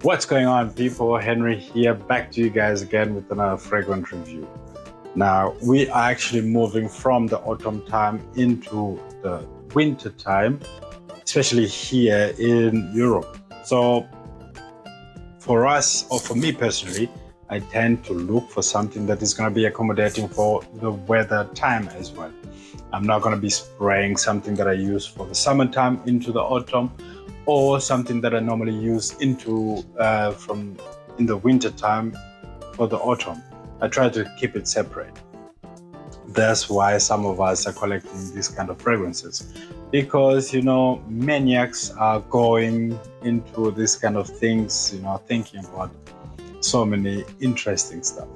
What's going on, people? Henry here, back to you guys again with another fragrance review. Now, we are actually moving from the autumn time into the winter time, especially here in Europe. So for us, or for me personally, I tend to look for something that is going to be accommodating for the weather time as well. I'm not going to be spraying something that I use for the summertime into the autumn, or something that I normally use into in the winter time for the autumn. I try to keep it separate. That's why some of us are collecting these kind of fragrances, because maniacs are going into this kind of things, thinking about so many interesting stuff.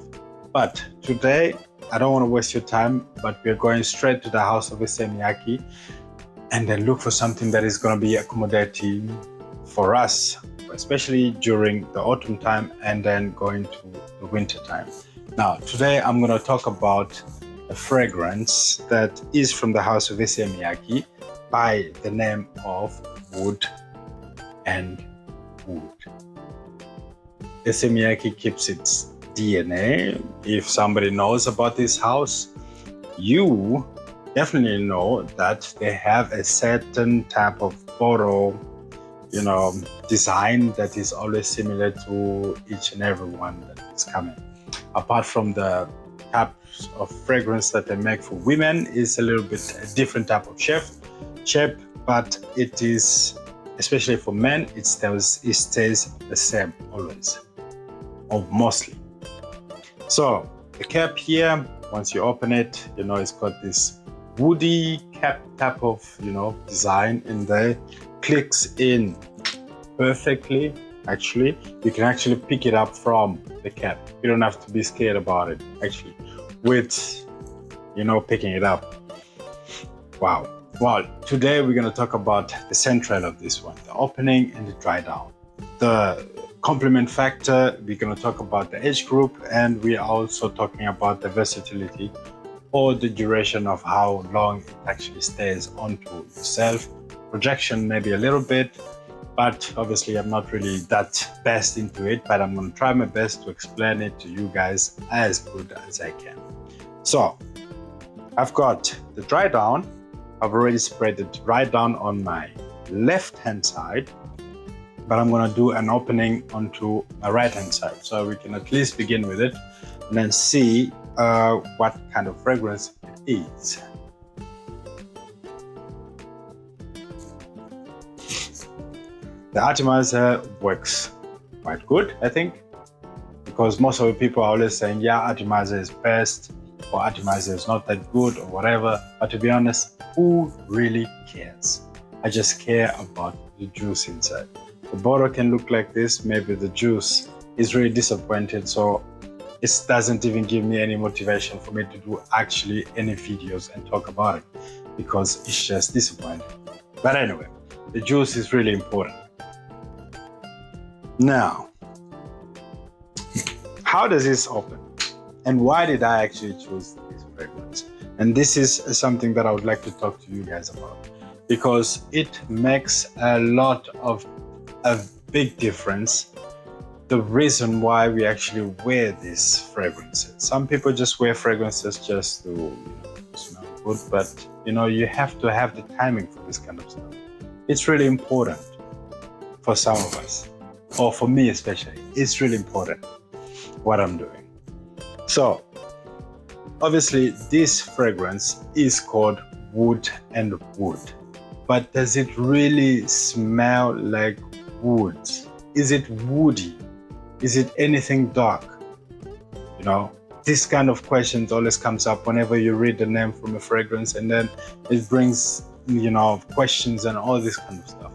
But today, I don't want to waste your time, but we're going straight to the house of Issey Miyake and then look for something that is going to be accommodating for us, especially during the autumn time and then going to the winter time. Now, today I'm going to talk about a fragrance that is from the house of Issey Miyake by the name of Wood and Wood. Issey Miyake keeps its DNA. If somebody knows about this house, you definitely know that they have a certain type of photo, design that is always similar to each and every one that is coming. Apart from the types of fragrance that they make for women is a little bit a different type of shape, but it is, especially for men, it stays the same always, or mostly. So the cap here, once you open it, it's got this woody cap type of design in there. Clicks in perfectly. Actually, you can actually pick it up from the cap. You don't have to be scared about it, actually, with picking it up. Wow. Well, today we're going to talk about the central of this one, the opening and the dry down. The complement factor, we're going to talk about the age group, and we're also talking about the versatility or the duration of how long it actually stays onto yourself. Projection maybe a little bit, but obviously I'm not really that best into it, but I'm going to try my best to explain it to you guys as good as I can. So I've got the dry down. I've already sprayed the dry down on my left hand side, but I'm going to do an opening onto my right hand side, so we can at least begin with it and then see what kind of fragrance it is. The atomizer works quite good, I think, because most of the people are always saying, yeah, atomizer is best, or atomizer is not that good, or whatever. But to be honest, who really cares? I just care about the juice inside. The bottle can look like this. Maybe the juice is really disappointed, so it doesn't even give me any motivation for me to do actually any videos and talk about it, because it's just disappointing. But anyway, the juice is really important. Now, how does this open? And why did I actually choose this fragrance? And this is something that I would like to talk to you guys about, because it makes a big difference. The reason why we actually wear these fragrances. Some people just wear fragrances just to smell good, but you have to have the timing for this kind of stuff. It's really important for some of us, or for me especially. It's really important what I'm doing. So obviously this fragrance is called Wood and Wood, but does it really smell like wood? Is it woody? Is it anything dark? This kind of questions always comes up whenever you read the name from a fragrance, and then it brings, questions and all this kind of stuff.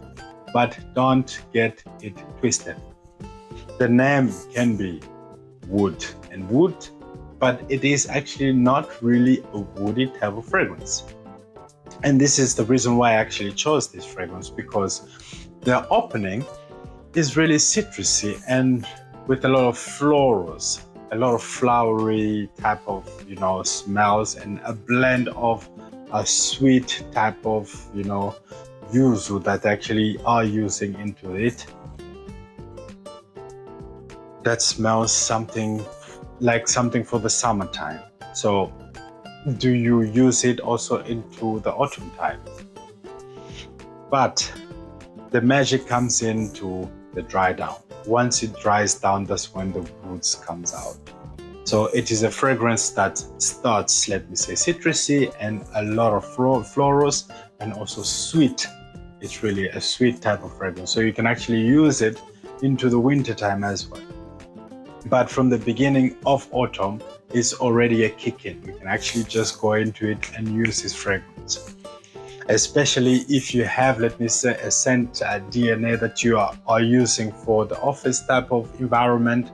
But don't get it twisted. The name can be Wood and Wood, but it is actually not really a woody type of fragrance. And this is the reason why I actually chose this fragrance, because the opening is really citrusy and with a lot of florals, a lot of flowery type of smells, and a blend of a sweet type of yuzu that actually are using into it. that smells something like something for the summertime. So do you use it also into the autumn time? But the magic comes into the dry down. Once it dries down, that's when the woods comes out. So it is a fragrance that starts, let me say, citrusy and a lot of florals and also sweet. It's really a sweet type of fragrance. So you can actually use it into the winter time as well. But from the beginning of autumn, it's already a kick-in. You can actually just go into it and use this fragrance. Especially if you have, let me say, a scent DNA that you are using for the office type of environment,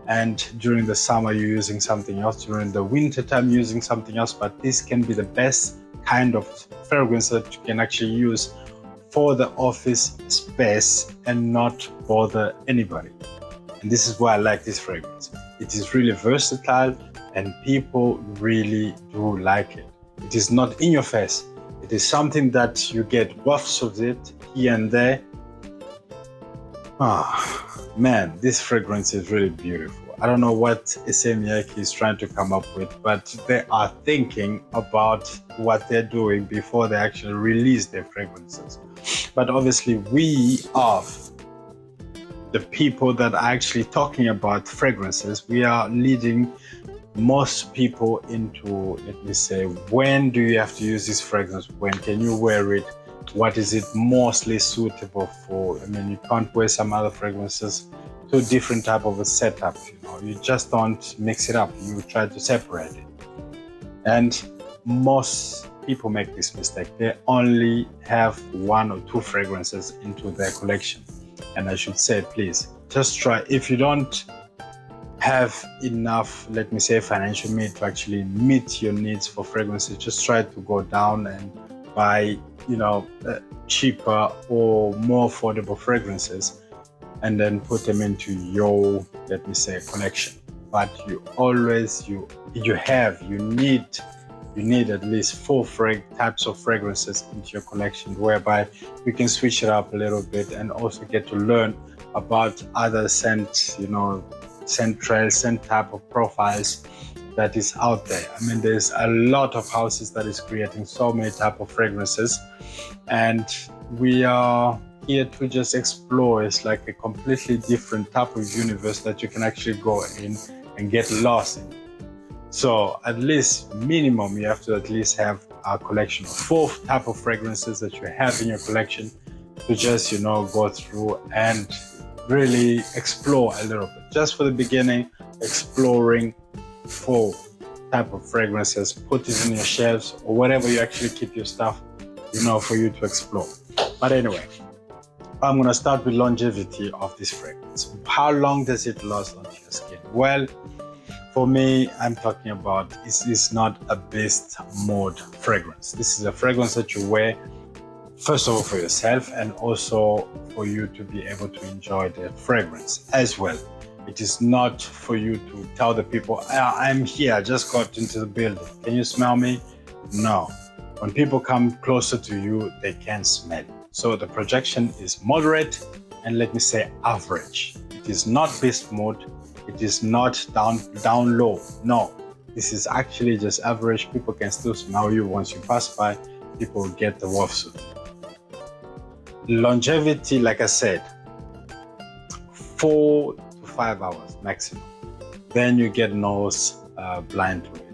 and during the summer you're using something else, during the winter time using something else. But this can be the best kind of fragrance that you can actually use for the office space and not bother anybody. And this is why I like this fragrance. It is really versatile and people really do like it. It is not in your face. It is something that you get wafts of it here and there. Man, this fragrance is really beautiful. I don't know what Issey Miyake is trying to come up with, but they are thinking about what they're doing before they actually release their fragrances. But obviously we are the people that are actually talking about fragrances. We are leading most people into, let me say, when do you have to use this fragrance? When can you wear it? What is it mostly suitable for? I mean, you can't wear some other fragrances to a different type of a setup, you just don't mix it up. You try to separate it. And most people make this mistake. They only have 1 or 2 fragrances into their collection. And I should say, please, just try. If you don't have enough, let me say, financial means to actually meet your needs for fragrances, just try to go down and buy, cheaper or more affordable fragrances and then put them into your, let me say, collection. But you need at least 4 types of fragrances into your collection, whereby you can switch it up a little bit and also get to learn about other scent trails, scent type of profiles that is out there. I mean, there's a lot of houses that is creating so many type of fragrances, and we are here to just explore. It's like a completely different type of universe that you can actually go in and get lost in. So at least minimum, you have to at least have a collection of 4 type of fragrances that you have in your collection to just, go through and really explore a little bit. Just for the beginning, exploring 4 type of fragrances, put it in your shelves or whatever you actually keep your stuff, for you to explore. But anyway, I'm going to start with longevity of this fragrance. How long does it last onto your skin? Well, for me, I'm talking about, this is not a beast mode fragrance. This is a fragrance that you wear, first of all, for yourself, and also for you to be able to enjoy the fragrance as well. It is not for you to tell the people, I'm here, I just got into the building. Can you smell me? No. When people come closer to you, they can smell it. So the projection is moderate and, let me say, average. It is not beast mode. It is not down low. No, this is actually just average. People can still smell you once you pass by. People get the wafts of you. Longevity, like I said, 4 to 5 hours maximum. Then you get nose blind to it.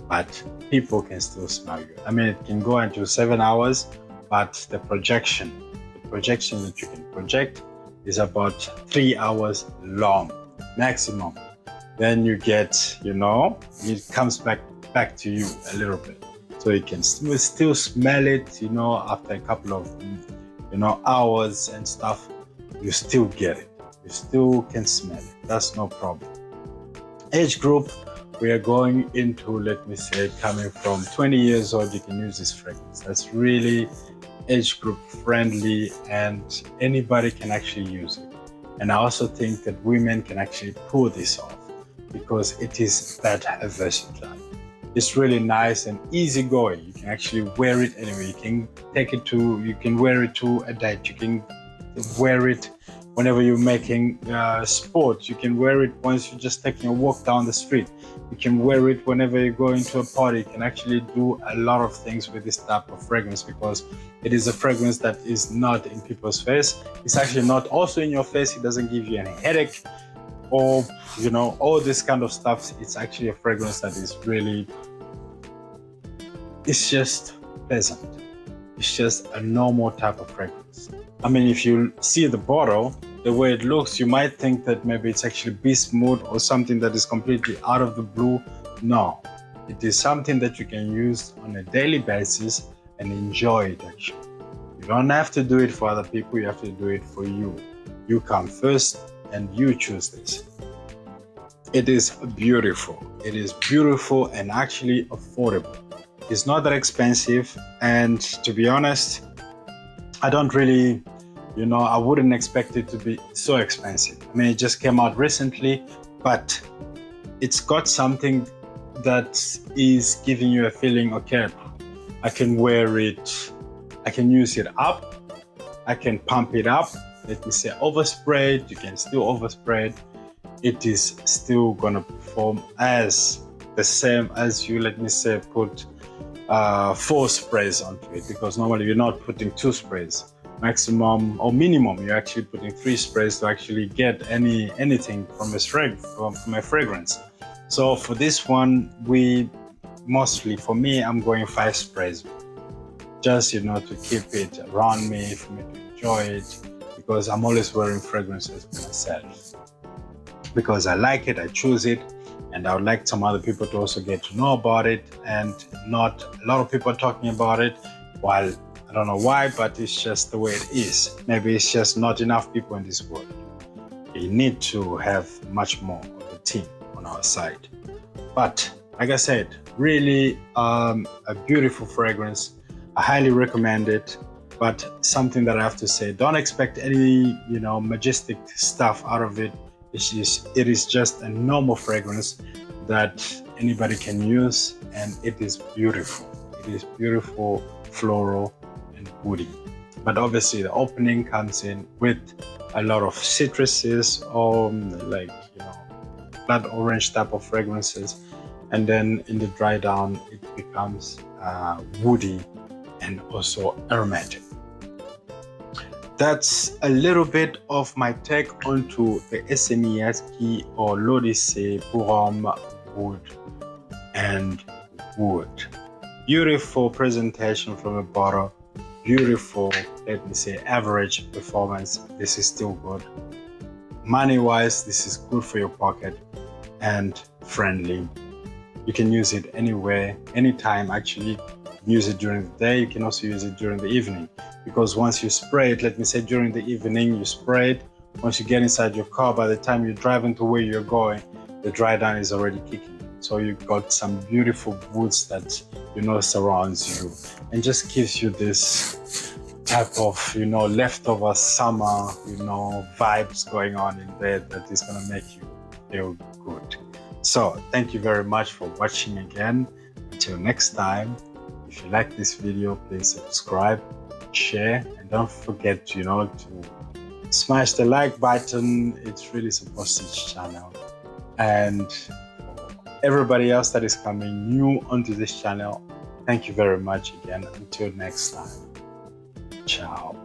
But people can still smell you. I mean, it can go into 7 hours, but the projection that you can project is about 3 hours long maximum. Then you get, it comes back to you a little bit. So you can still smell it, after a couple of, hours and stuff, you still get it. You still can smell it. That's no problem. Age group, we are going into, let me say, coming from 20 years old, you can use this fragrance. That's really age group friendly and anybody can actually use it. And I also think that women can actually pull this off because it is that versatile. It's really nice and easygoing. You can actually wear it anyway. You can wear it to a date. You can wear it, whenever you're making sport. You can wear it once you're just taking a walk down the street. You can wear it whenever you go into a party. You can actually do a lot of things with this type of fragrance, because it is a fragrance that is not in people's face. It's actually not also in your face. It doesn't give you any headache or, you know, all this kind of stuff. It's actually a fragrance that is really, it's just pleasant. It's just a normal type of fragrance. I mean, if you see the bottle, the way it looks, you might think that maybe it's actually beast mode or something that is completely out of the blue. No, it is something that you can use on a daily basis and enjoy it actually. You don't have to do it for other people, you have to do it for you. You come first and you choose this. It is beautiful. It is beautiful and actually affordable. It's not that expensive, and to be honest, I don't really, you know, I wouldn't expect it to be so expensive. I mean, it just came out recently, but it's got something that is giving you a feeling, okay, I can wear it, I can use it up, I can pump it up. Let me say overspray it, you can still overspray it. It is still gonna perform as the same as you, let me say, put 4 sprays onto it, because normally you're not putting 2 sprays. Maximum or minimum, you're actually putting 3 sprays to actually get anything from a fragrance. So for this one, for me, I'm going 5 sprays, just, you know, to keep it around me, for me to enjoy it, because I'm always wearing fragrances myself, because I like it, I choose it, and I would like some other people to also get to know about it. And not a lot of people are talking about it, while I don't know why, but it's just the way it is. Maybe it's just not enough people in this world. We need to have much more of a team on our side. But like I said, really a beautiful fragrance. I highly recommend it, but something that I have to say, don't expect any, you know, majestic stuff out of it. It is just a normal fragrance that anybody can use, and it is beautiful. It is beautiful, floral and woody. But obviously the opening comes in with a lot of citruses, or like, you know, blood orange type of fragrances, and then in the dry down it becomes woody and also aromatic. That's a little bit of my take onto the Issey Miyake or l'Odyssée pour Homme Wood and Wood. Beautiful presentation from a bottle. Beautiful, let me say, average performance. This is still good. Money-wise, this is good for your pocket and friendly. You can use it anywhere, anytime actually. Use it during the day. You can also use it during the evening, because once you spray it, let me say during the evening, you spray it. Once you get inside your car, by the time you're driving to where you're going, the dry down is already kicking. So you've got some beautiful woods that, you know, surrounds you and just gives you this type of, you know, leftover summer, you know, vibes going on in there that is going to make you feel good. So thank you very much for watching again. Until next time, if you like this video, please subscribe, share, and don't forget, you know, to smash the like button. It really supports this channel. And for everybody else that is coming new onto this channel, thank you very much again. Until next time, ciao.